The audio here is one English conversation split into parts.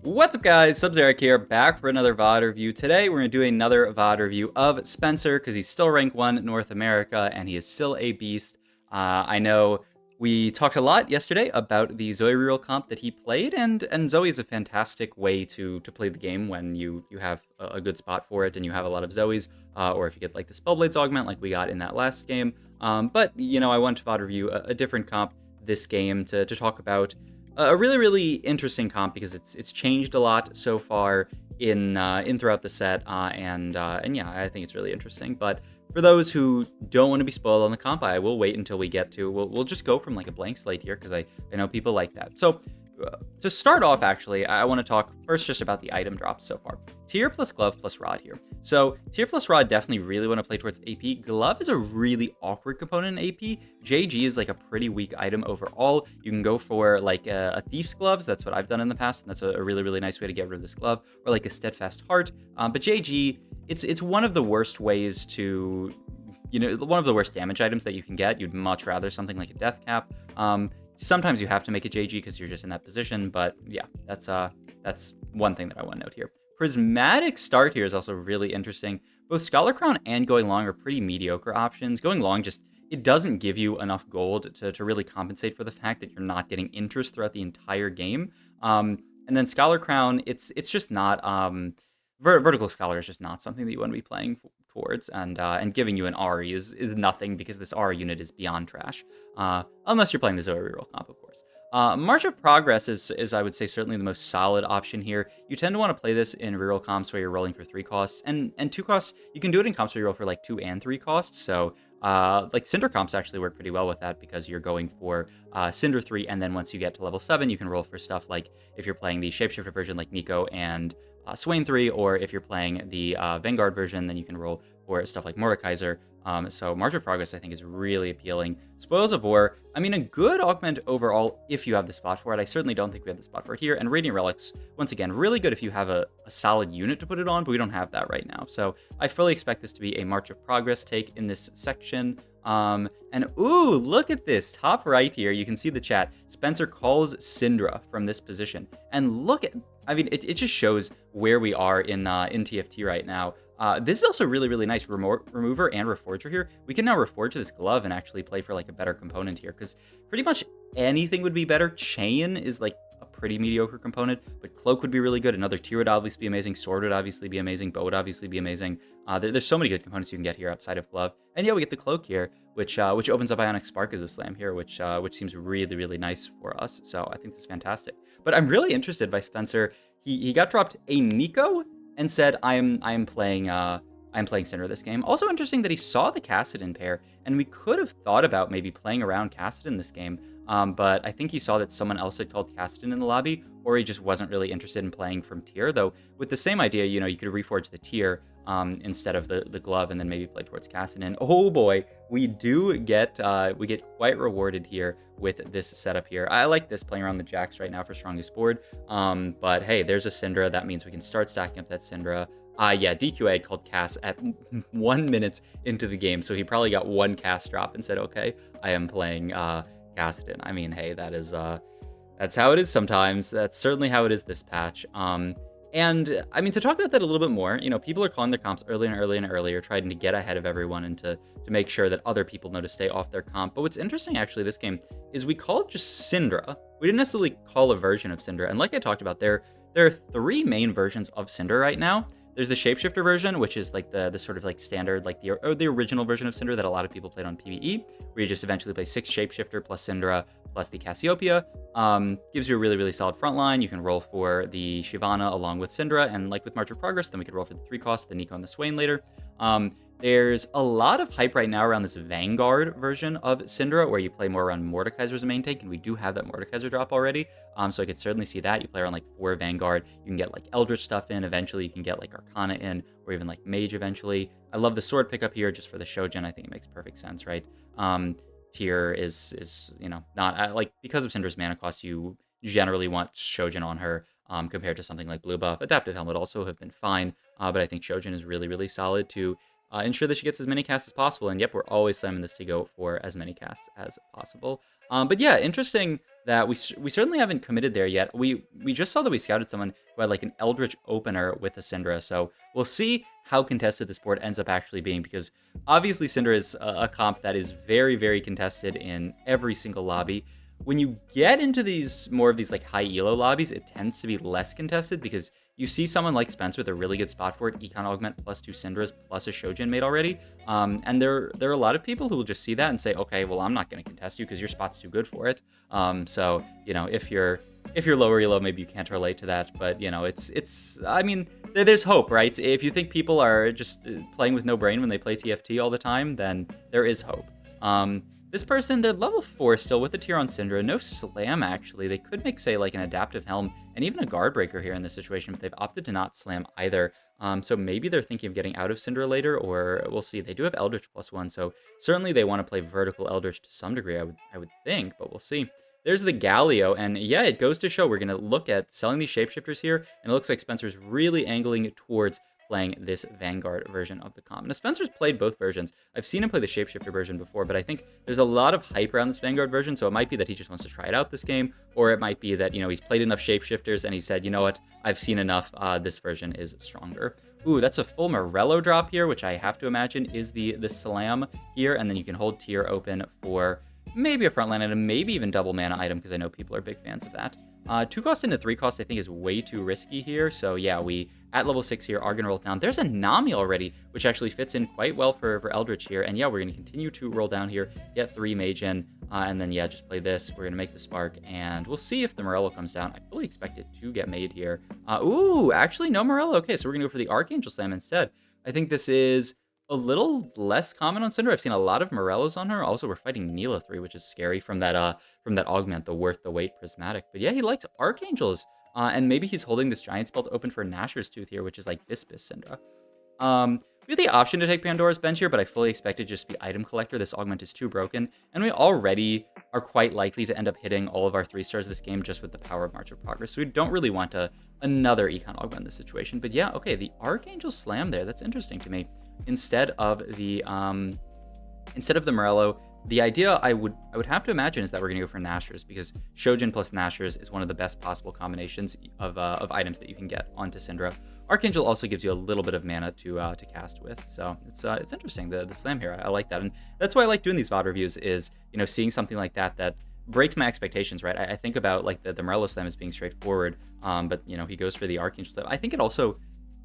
What's up, guys? Sub-Zeric here, back for another VOD review. Today, we're going to do another VOD review of Spencer, because he's still rank 1 in North America, and he is still a beast. I know we talked a lot yesterday about the Zoe Reroll comp that he played, and Zoe is a fantastic way to play the game when you have a good spot for it, and you have a lot of Zoes, or if you get like the Spellblades augment like we got in that last game. But, you know, I wanted to VOD review a different comp this game to talk about a really interesting comp because it's changed a lot so far in throughout the set, and yeah, I think it's really interesting. But for those who don't want to be spoiled on the comp, I will wait until we get to. We'll just go from like a blank slate here because I know people like that. So to start off, actually, I want to talk first just about the item drops so far. Tier plus glove plus rod here. So tier plus rod definitely really want to play towards AP. Glove is a really awkward component in AP. JG is like a pretty weak item overall. You can go for like a thief's gloves. That's what I've done in the past, and that's a really nice way to get rid of this glove, or like a steadfast heart. But JG, it's one of the worst ways to, you know, one of the worst damage items that you can get. You'd much rather something like a death cap. Sometimes you have to make a JG because you're just in that position, but yeah, that's one thing that I want to note here. Prismatic start here is also really interesting. Both Scholar Crown and Going Long are pretty mediocre options. Going Long just, it doesn't give you enough gold to really compensate for the fact that you're not getting interest throughout the entire game. And then Scholar Crown, it's just not, Vertical Scholar is just not something that you want to be playing towards, and giving you an RE is nothing because this RE unit is beyond trash, unless you're playing the Zoe Reroll comp, of course. March of Progress is, I would say, certainly the most solid option here. You tend to want to play this in reroll comps where you're rolling for 3 costs, and 2 costs. You can do it in comps where you roll for like 2 and 3 costs, so like Syndra comps actually work pretty well with that because you're going for Syndra 3, and then once you get to level 7, you can roll for stuff like if you're playing the Shapeshifter version like Nico and Swain 3, or if you're playing the Vanguard version, then you can roll for stuff like Mordekaiser. So March of Progress, I think, is really appealing. Spoils of War, I mean, a good augment overall if you have the spot for it. I certainly don't think we have the spot for it here. And Radiant Relics, once again, really good if you have a solid unit to put it on, but we don't have that right now. So I fully expect this to be a March of Progress take in this section. And ooh, look at this, top right here, you can see the chat. Spencer calls Syndra from this position. And look at, I mean, it just shows where we are in TFT right now. This is also really nice. Remover and Reforger here. We can now Reforge this glove and actually play for like a better component here, because pretty much anything would be better. Chain is like a pretty mediocre component, but Cloak would be really good. Another tier would obviously be amazing. Sword would obviously be amazing. Bow would obviously be amazing. There's so many good components you can get here outside of glove. And yeah, we get the Cloak here, which opens up Ionic Spark as a slam here, which seems really nice for us. So I think this is fantastic. But I'm really interested by Spencer. He got dropped a Nico and said, I'm playing Syndra this game. Also interesting that he saw the Kassadin pair, and we could have thought about maybe playing around Kassadin this game, but I think he saw that someone else had called Kassadin in the lobby, or he just wasn't really interested in playing from tier, though with the same idea, you know, you could reforge the tier instead of the glove, and then maybe play towards Kassadin. Oh boy, we get quite rewarded here with this setup here. I like this, playing around the Jax right now for strongest board, but hey, there's a Syndra. That means we can start stacking up that Syndra. Yeah, DQA called Cass at 1 minute into the game, so he probably got one cast drop and said, okay, I am playing Kassadin. I mean, hey, that's how it is sometimes. That's certainly how it is this patch. And I mean, to talk about that a little bit more, you know, people are calling their comps earlier and earlier, trying to get ahead of everyone and to make sure that other people know to stay off their comp. But what's interesting, actually, this game is we called just Syndra. We didn't necessarily call a version of Syndra. And like I talked about, there are 3 main versions of Syndra right now. There's the Shapeshifter version, which is like the sort of like standard, like the original version of Syndra that a lot of people played on PvE, where you just eventually play 6 Shapeshifter plus Syndra plus the Cassiopeia. Gives you a really solid front line. You can roll for the Shyvana along with Syndra, and like with March of Progress, then we could roll for the 3 costs, the Nico and the Swain later. There's a lot of hype right now around this Vanguard version of Syndra, where you play more around Mordekaiser as a main tank, and we do have that Mordekaiser drop already, so I could certainly see that. You play around like 4 Vanguard, you can get like Eldritch stuff in, eventually you can get like Arcana in, or even like Mage eventually. I love the sword pickup here just for the Shojin. I think it makes perfect sense, right? Tier is, you know, not like, because of Syndra's mana cost, you generally want Shojin on her, compared to something like Blue Buff. Adaptive Helmet also have been fine, but I think Shojin is really solid to ensure that she gets as many casts as possible. And yep, we're always slamming this to go for as many casts as possible. But yeah, interesting that we certainly haven't committed there yet. We just saw that we scouted someone who had like an Eldritch opener with a Syndra, so we'll see how contested this board ends up actually being, because obviously Syndra is a comp that is very, very contested in every single lobby. When you get into more of these like high elo lobbies, it tends to be less contested because you see someone like Spence with a really good spot for it, Econ Augment plus 2 Syndras plus a Shojin made already. And there are a lot of people who will just see that and say, okay, well, I'm not going to contest you because your spot's too good for it. So, you know, if you're lower elo, maybe you can't relate to that. But, you know, I mean, there's hope, right? If you think people are just playing with no brain when they play TFT all the time, then there is hope. This person, they're level 4 still with a tier on Syndra. No slam, actually. They could make, say, like an Adaptive Helm and even a Guard Breaker here in this situation, but they've opted to not slam either. So maybe they're thinking of getting out of Syndra later, or we'll see. They do have Eldritch +1, so certainly they want to play vertical Eldritch to some degree, I would think, but we'll see. There's the Galio, and yeah, it goes to show we're going to look at selling these Shapeshifters here, and it looks like Spencer's really angling towards playing this Vanguard version of the comp. Now, Spencer's played both versions. I've seen him play the Shapeshifter version before, but I think there's a lot of hype around this Vanguard version, so it might be that he just wants to try it out this game, or it might be that, you know, he's played enough Shapeshifters and he said, you know what, I've seen enough, this version is stronger. Ooh, that's a full Morello drop here, which I have to imagine is the Slam here, and then you can hold tier open for maybe a frontline item, maybe even double mana item, because I know people are big fans of that. 2 cost into 3 cost I think is way too risky here, so yeah, we at level 6 here are going to roll down. There's a Nami already, which actually fits in quite well for Eldritch here, and yeah, we're going to continue to roll down here, get 3 mage in, and then yeah, just play this. We're going to make the Spark, and we'll see if the Morello comes down. I fully expect it to get made here. Ooh, actually no Morello. Okay, so we're going to go for the Archangel Slam instead. I think this is a little less common on Syndra. I've seen a lot of Morellos on her. Also, we're fighting Neela 3, which is scary from that augment, the Worth the Wait Prismatic. But yeah, he likes Archangels. And maybe he's holding this Giant Spell open for Nashor's Tooth here, which is like Bispis Syndra. We have the option to take Pandora's Bench here, but I fully expect it to just be Item Collector. This augment is too broken, and we already are quite likely to end up hitting all of our 3-stars this game just with the power of March of Progress. So we don't really want another Econ Augment in this situation. But yeah, okay, the Archangel Slam there, that's interesting to me. Instead of the Morello, the idea I would have to imagine is that we're going to go for Nashor's, because Shojin plus Nashor's is one of the best possible combinations of items that you can get onto Syndra. Archangel also gives you a little bit of mana to cast with, so it's interesting, the slam here. I like that, and that's why I like doing these VOD reviews, is, you know, seeing something like that breaks my expectations, right? I think about like the Morello Slam as being straightforward, but you know, he goes for the Archangel Slam. I think it also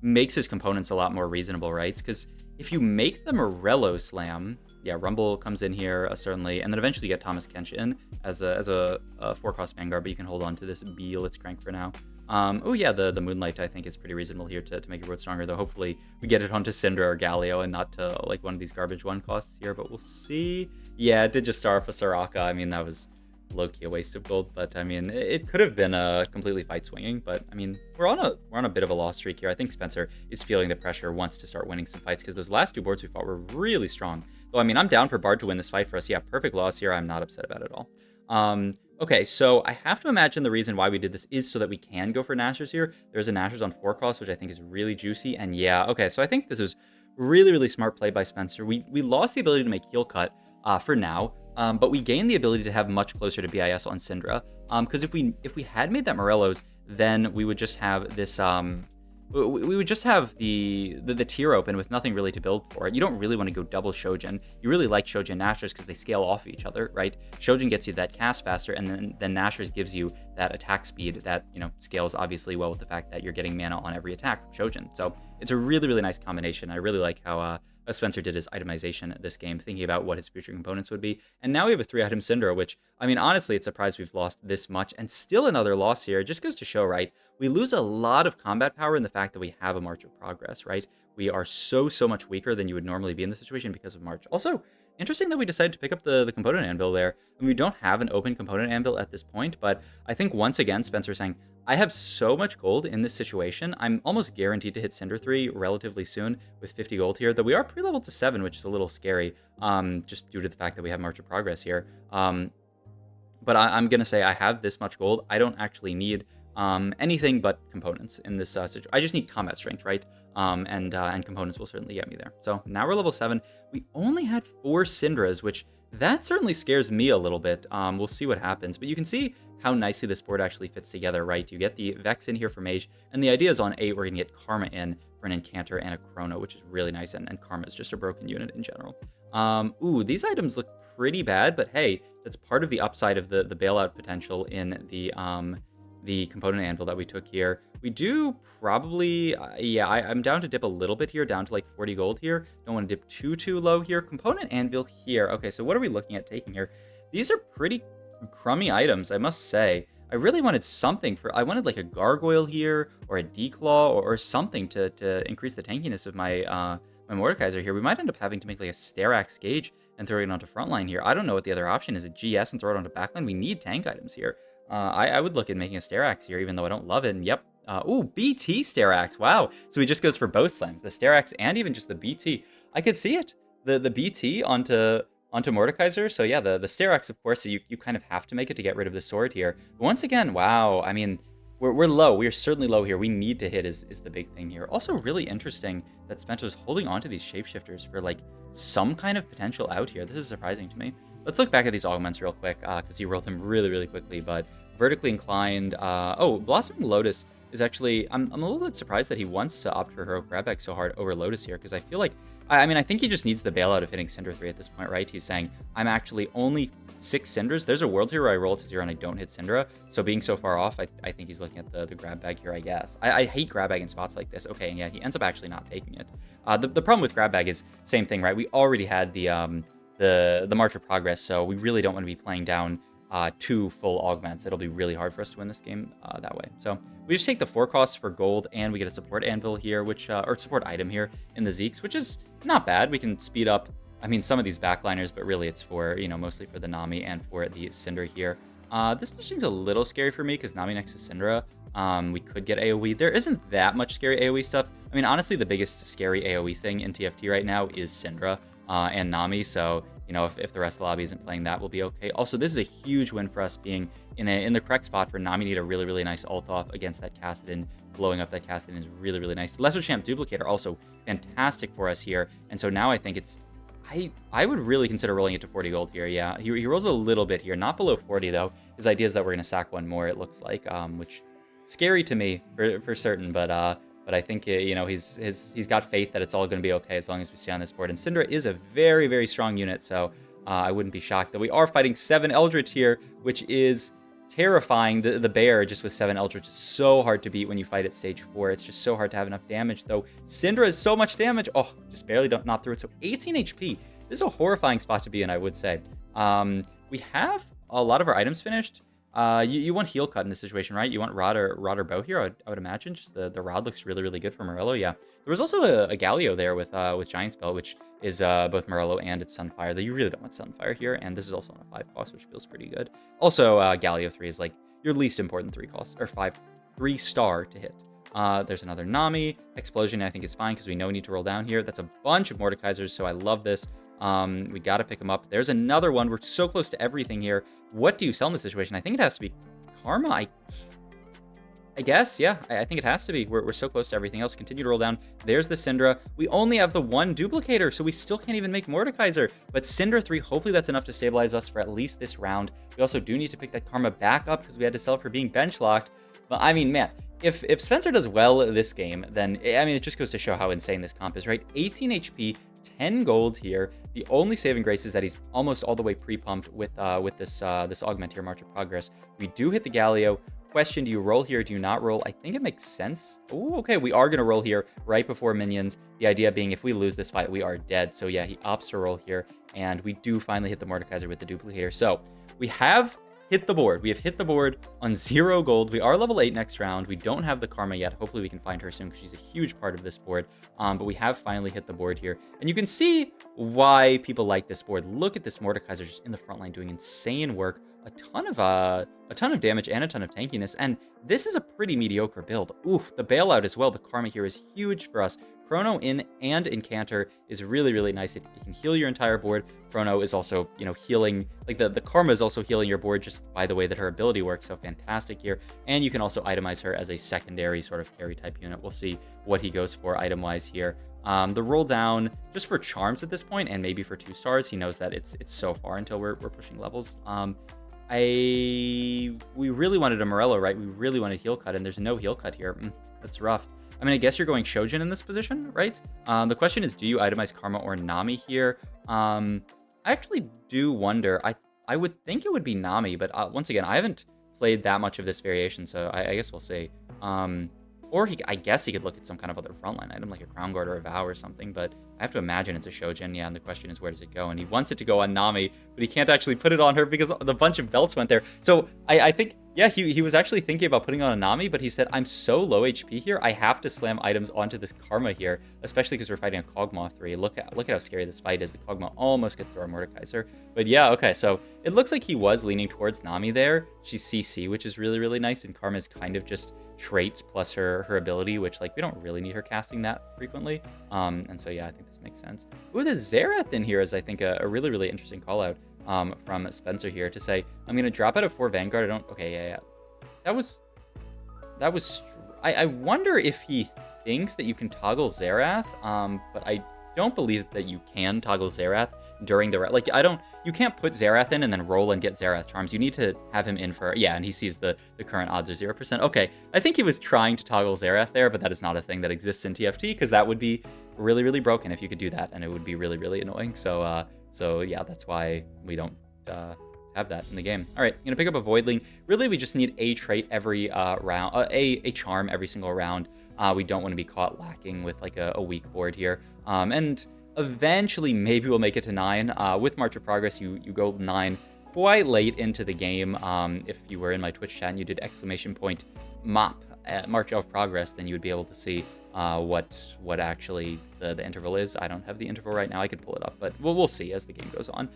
makes his components a lot more reasonable, right? Because if you make the Morello Slam, yeah, Rumble comes in here, certainly, and then eventually you get Thomas Kench in as a 4-cost Vanguard, but you can hold on to this Blitzcrank for now. Oh yeah, the Moonlight I think is pretty reasonable here to make it worth stronger, though hopefully we get it onto Syndra or Galio and not to like one of these garbage 1 costs here, but we'll see. Yeah, it did just star for Soraka. I mean, that was low-key a waste of gold, but I mean, it could have been completely fight swinging, but I mean, we're on a bit of a loss streak here. I think Spencer is feeling the pressure, wants to start winning some fights, because those last 2 boards we fought were really strong. Though I mean, I'm down for Bard to win this fight for us. Yeah, perfect loss here. I'm not upset about it at all. Okay, so I have to imagine the reason why we did this is so that we can go for Nashor's here. There's a Nashor's on 4 cost, which I think is really juicy, and yeah, okay, so I think this was really, really smart play by Spencer. We lost the ability to make heal cut for now, but we gained the ability to have much closer to BIS on Syndra. Because if we had made that Morello's, then we would just have this we would just have the tier open with nothing really to build for it. You don't really want to go double Shojin. You really like Shojin Nashor's because they scale off each other, right? Shojin gets you that cast faster, and then Nashor's gives you that attack speed that, you know, scales obviously well with the fact that you're getting mana on every attack from Shojin. So it's a really, really nice combination. I really like how Spencer did his itemization this game, thinking about what his future components would be. And now we have a 3-item Syndra, which, I mean, honestly, it's surprised we've lost this much, and still another loss here. It just goes to show, right? We lose a lot of combat power in the fact that we have a March of Progress, right? We are so much weaker than you would normally be in this situation because of March. Also, interesting that we decided to pick up the component anvil there. I mean, we don't have an open component anvil at this point, but I think once again, Spencer saying, I have so much gold in this situation, I'm almost guaranteed to hit Cinder 3 relatively soon with 50 gold here, though we are pre-leveled to 7, which is a little scary, just due to the fact that we have March of Progress here. But I'm going to say I have this much gold. I don't actually need Anything but components in this situation. I just need combat strength, right? And components will certainly get me there. So now we're level 7. We only had 4 Syndras, which that certainly scares me a little bit. We'll see what happens. But you can see how nicely this board actually fits together, right? You get the Vex in here for Mage, and the idea is on 8, we're going to get Karma in for an Incanter and a Chrono, which is really nice, and Karma is just a broken unit in general. Ooh, these items look pretty bad, but hey, that's part of the upside of the bailout potential in the component anvil that we took here. We do probably, yeah, I'm down to dip a little bit here, down to like 40 gold here. Don't want to dip too low here. Component anvil here. Okay, so what are we looking at taking here? These are pretty crummy items, I must say. I really wanted something I wanted like a gargoyle here, or a declaw, or something to increase the tankiness of my my Mordekaiser here. We might end up having to make like a Sterax gauge and throw it onto frontline here. I don't know what the other option is. A GS and throw it onto backline? We need tank items here. I would look at making a Sterax here, even though I don't love it. And yep. Ooh, BT Sterax. Wow. So he just goes for both slams, the Sterax and even just the BT. I could see it. The BT onto Mordekaiser. So yeah, the Sterax, of course, so you kind of have to make it to get rid of the sword here. But once again, wow. I mean, we're low. We are certainly low here. We need to hit is the big thing here. Also really interesting that Spencer's holding on to these shapeshifters for like some kind of potential out here. This is surprising to me. Let's look back at these augments real quick, because he rolled them really quickly. But vertically inclined, oh, Blossoming Lotus is actually, I'm a little bit surprised that he wants to opt for Heroic Grabback so hard over Lotus here, because I feel like, I mean, I think he just needs the bailout of hitting Syndra 3 at this point, right? He's saying, I'm actually only 6 Syndras. There's a world here where I roll to 0 and I don't hit Syndra, so being so far off, I think he's looking at the grab bag here, I guess. I hate grab bag in spots like this. Okay, and yeah, he ends up actually not taking it. The problem with grab bag is, same thing, right? We already had the March of Progress, so we really don't want to be playing down 2 full augments. It'll be really hard for us to win this game that way. So we just take the 4 costs for gold, and we get a support anvil here, which or support item here in the Zeeks, which is not bad. We can speed up, I mean, some of these backliners, but really it's for, you know, mostly for the Nami and for the Syndra here. This positioning's a little scary for me because Nami next to Syndra, we could get AoE. There isn't that much scary AoE stuff. I mean, honestly, the biggest scary AoE thing in TFT right now is Syndra and Nami, so you know, if the rest of the lobby isn't playing, that will be okay. Also, this is a huge win for us being in the correct spot for Nami to get a really nice ult off against that Kassadin. Blowing up that Kassadin is really nice. Lesser Champ Duplicator also fantastic for us here. And so now I think it's, I would really consider rolling it to 40 gold here. Yeah, he rolls a little bit here, not below 40 though. His idea is that we're going to sack one more, it looks like, which scary to me for certain, but I think, you know, he's got faith that it's all going to be okay as long as we stay on this board. And Syndra is a very strong unit, so I wouldn't be shocked that we are fighting 7 Eldritch here, which is terrifying. The bear just with 7 Eldritch is so hard to beat when you fight at stage 4. It's just so hard to have enough damage, though. Syndra has so much damage. Oh, just barely not through it. So 18 HP. This is a horrifying spot to be in, I would say. We have a lot of our items finished. You want heal cut in this situation, right? You want rod or bow here, I would imagine. Just the rod looks really good for Morello. Yeah, there was also a Galio there with Giant Spell, which is both Morello and it's Sunfire. Though you really don't want Sunfire here, and this is also on a 5 cost, which feels pretty good. Also, Galio 3 is like your least important 3 cost or 3 star to hit. There's another Nami. Explosion I think is fine because we know we need to roll down here. That's a bunch of Mordekaisers, so I love this. We got to pick him up. There's another one. We're so close to everything here. What do you sell in this situation? I think it has to be Karma. I guess, yeah. I think it has to be. We're so close to everything else. Continue to roll down. There's the Syndra. We only have the 1 duplicator, so we still can't even make Mordekaiser. But Syndra 3, hopefully that's enough to stabilize us for at least this round. We also do need to pick that Karma back up because we had to sell it for being bench locked. But I mean, man, if Spencer does well this game, then, I mean, it just goes to show how insane this comp is, right? 18 HP, 10 gold here. The only saving grace is that he's almost all the way pre-pumped with this augment here, March of Progress. We do hit the Galio. Question, do you roll here? Do you not roll? I think it makes sense. Oh, okay, we are going to roll here right before minions. The idea being if we lose this fight, we are dead. So yeah, he opts to roll here, and we do finally hit the Mordekaiser with the duplicator. So we have hit the board. We have hit the board on 0 gold. We are level 8 next round. We don't have the Karma yet. Hopefully we can find her soon because she's a huge part of this board. But we have finally hit the board here. And you can see why people like this board. Look at this Mordekaiser just in the front line doing insane work. A ton of damage and a ton of tankiness. And this is a pretty mediocre build. Oof, the bailout as well. The karma here is huge for us. Chrono in and Incanter is really, really nice. It can heal your entire board. Chrono is also, healing, like the karma is also healing your board just by the way that her ability works. So fantastic here. And you can also itemize her as a secondary sort of carry type unit. We'll see what he goes for item-wise here. The roll down just for charms at this point, and maybe for 2 stars. He knows that it's so far until we're pushing levels. We really wanted a Morello, right? We really wanted heal cut, and there's no heal cut here. That's rough. I mean, I guess you're going Shojin in this position, right? The question is, do you itemize Karma or Nami here? I actually do wonder. I would think it would be Nami, but once again, I haven't played that much of this variation, so I guess we'll see. Or I guess he could look at some kind of other frontline item, like a Crown Guard or a Vow or something, but I have to imagine it's a Shojin, yeah, and the question is, where does it go? And he wants it to go on Nami, but he can't actually put it on her because the bunch of belts went there. So I think, yeah, he was actually thinking about putting on a Nami, but he said, I'm so low HP here, I have to slam items onto this Karma here, especially because we're fighting a Kog'Maw 3. Look at how scary this fight is. The Kog'Maw almost gets through our Mordekaiser. But yeah, okay, so it looks like he was leaning towards Nami there. She's CC, which is really, really nice, and Karma's kind of just traits plus her ability, which, like, we don't really need her casting that frequently. And so, yeah, I think this makes sense. Ooh, the Xerath in here is, I think, a really, really interesting call out from Spencer here to say, I'm going to drop out of 4 Vanguard. Okay, yeah. That was, I wonder if he thinks that you can toggle Xerath, but I don't believe that you can toggle Xerath during the, like, you can't put Xerath in and then roll and get Xerath charms. You need to have him in for, yeah, and he sees the current odds are 0%. Okay, I think he was trying to toggle Xerath there, but that is not a thing that exists in TFT, because that would be really, really broken if you could do that, and it would be really, really annoying. So yeah, that's why we don't have that in the game. All right, I'm gonna pick up a Voidling. Really, we just need a trait every round, a charm every single round. We don't want to be caught lacking with like a weak board here. And eventually, maybe we'll make it to 9. With March of Progress, you go 9 quite late into the game. If you were in my Twitch chat and you did !MOP at March of Progress, then you would be able to see what actually the interval is. I don't have the interval right now. I could pull it up, but we'll see as the game goes on.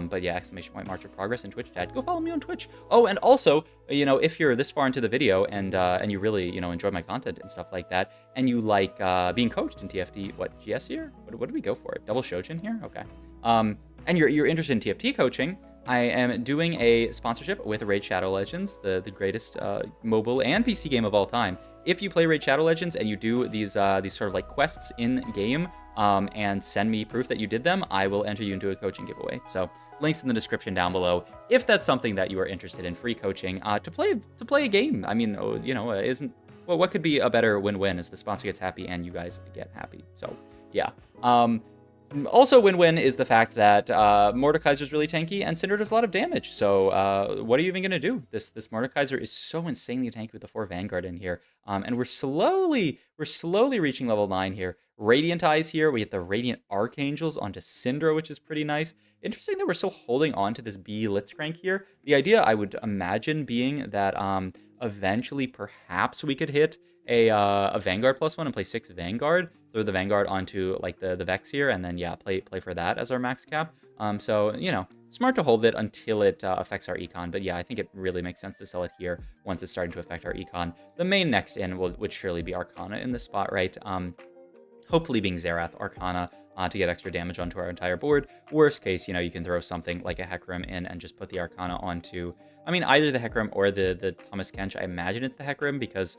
But yeah, !March of Progress in Twitch chat. Go follow me on Twitch. Oh, and also, if you're this far into the video and you really enjoy my content and stuff like that, and you like being coached in TFT, what, GS here? What did we go for? Double Shojin here? Okay. And you're interested in TFT coaching, I am doing a sponsorship with Raid Shadow Legends, the greatest mobile and PC game of all time. If you play Raid Shadow Legends and you do these sort of like quests in game and send me proof that you did them, I will enter you into a coaching giveaway. So links in the description down below if that's something that you are interested in, free coaching to play a game. I mean, what could be a better win-win as the sponsor gets happy and you guys get happy. So yeah. Also win-win is the fact that Mordekaiser is really tanky and Syndra does a lot of damage. So what are you even going to do? This Mordekaiser is so insanely tanky with the 4 Vanguard in here. And we're slowly reaching level 9 here. Radiant Eyes here. We get the Radiant Archangels onto Syndra, which is pretty nice. Interesting that we're still holding on to this B Blitzcrank here. The idea, I would imagine, being that eventually perhaps we could hit a Vanguard +1 and play 6 Vanguard, throw the Vanguard onto like the Vex here, and then yeah, play for that as our max cap. So smart to hold it until it affects our econ. But yeah, I think it really makes sense to sell it here once it's starting to affect our econ. The main next in would surely be Arcana in this spot, right? Hopefully being Xerath Arcana to get extra damage onto our entire board. Worst case, you can throw something like a Hecarim in and just put the Arcana onto, I mean, either the Hecarim or the Thomas Kench. I imagine it's the Hecarim because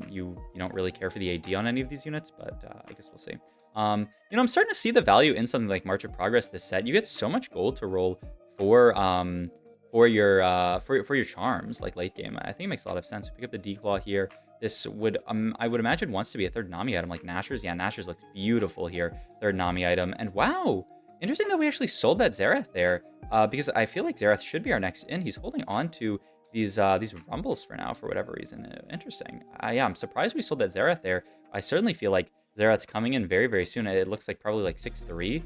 you don't really care for the AD on any of these units, but I guess we'll see. I'm starting to see the value in something like March of Progress this set. You get so much gold to roll for your charms, like late game. I think it makes a lot of sense. Pick up the Declaw here. This would, I would imagine, wants to be a third Nami item like Nashor's. Yeah, Nashor's looks beautiful here. Third Nami item. And wow, interesting that we actually sold that Xerath there because I feel like Xerath should be our next in. He's holding on to these Rumbles for now for whatever reason. Interesting. Yeah, I'm surprised we sold that Xerath there. I certainly feel like Xerath's coming in very, very soon. It looks like probably like 6-3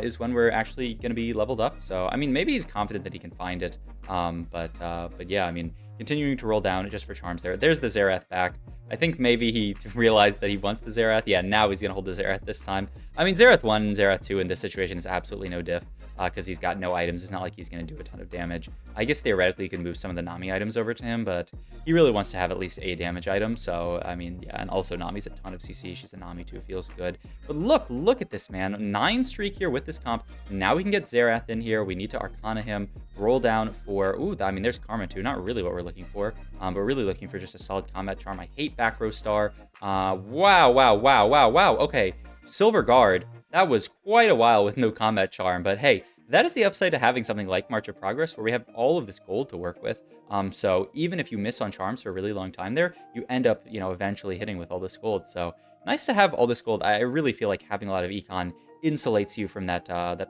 is when we're actually going to be leveled up. So, I mean, maybe he's confident that he can find it. But yeah, I mean, continuing to roll down just for charms there. There's the Xerath back. I think maybe he realized that he wants the Xerath. Yeah, now he's going to hold the Xerath this time. I mean, Xerath 1 and Xerath 2 in this situation is absolutely no diff. because he's got no items. It's not like he's going to do a ton of damage. I guess theoretically you can move some of the Nami items over to him, but he really wants to have at least a damage item. So, I mean, yeah, and also Nami's a ton of CC. She's a Nami too, feels good. But look at this, man. 9 streak here with this comp. Now we can get Xerath in here. We need to Arcana him, roll down for, ooh, I mean, there's Karma too. Not really what we're looking for, but really looking for just a solid combat charm. I hate back row star. Wow. Okay, Silver Guard. That was quite a while with no combat charm, but hey, that is the upside to having something like March of Progress, where we have all of this gold to work with. So even if you miss on charms for a really long time there, you end up, eventually hitting with all this gold. So nice to have all this gold. I really feel like having a lot of econ insulates you from that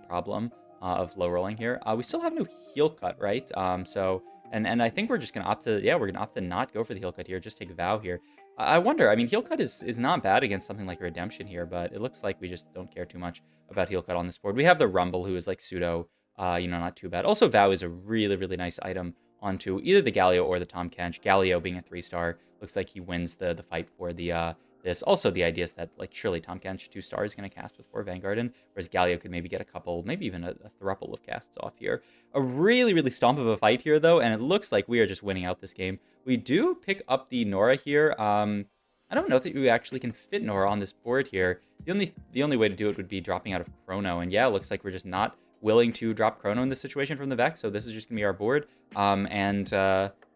problem of low rolling here. We still have no heal cut, right? And I think we're just gonna opt to, we're gonna opt to not go for the heal cut here. Just take Vow here. I wonder, I mean, heal cut is not bad against something like Redemption here, but it looks like we just don't care too much about heal cut on this board. We have the Rumble, who is like pseudo, not too bad. Also, Vow is a really nice item onto either the Galio or the Tahm Kench. Galio being a 3-star, looks like he wins the fight for the this. Also, the idea is that, like, surely Tahm Kench 2-star is going to cast with 4 Vanguard in, whereas Galio could maybe get a couple, maybe even a thruple of casts off here. A really stomp of a fight here, though, and it looks like we are just winning out this game. We do pick up the Nora here. I don't know that we actually can fit Nora on this board here. The only way to do it would be dropping out of Chrono, and yeah, it looks like we're just not willing to drop Chrono in this situation from the Vex, so this is just going to be our board.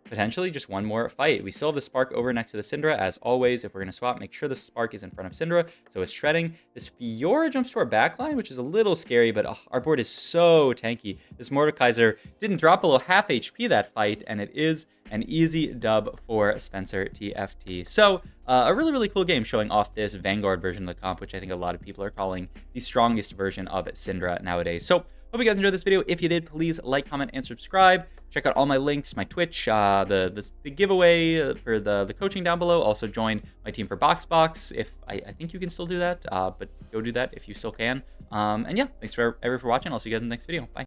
Potentially just one more fight. We still have the Spark over next to the Syndra. As always, if we're going to swap, make sure the Spark is in front of Syndra, so it's shredding. This Fiora jumps to our backline, which is a little scary, but our board is so tanky. This Mordekaiser didn't drop below half HP that fight, and it is an easy dub for SpencerTFT. So, a really cool game showing off this Vanguard version of the comp, which I think a lot of people are calling the strongest version of Syndra nowadays. So, hope you guys enjoyed this video. If you did, please like, comment, and subscribe. Check out all my links, my Twitch, the giveaway for the coaching down below. Also join my team for BoxBox. If I think you can still do that, but go do that if you still can. And yeah, thanks for watching. I'll see you guys in the next video. Bye.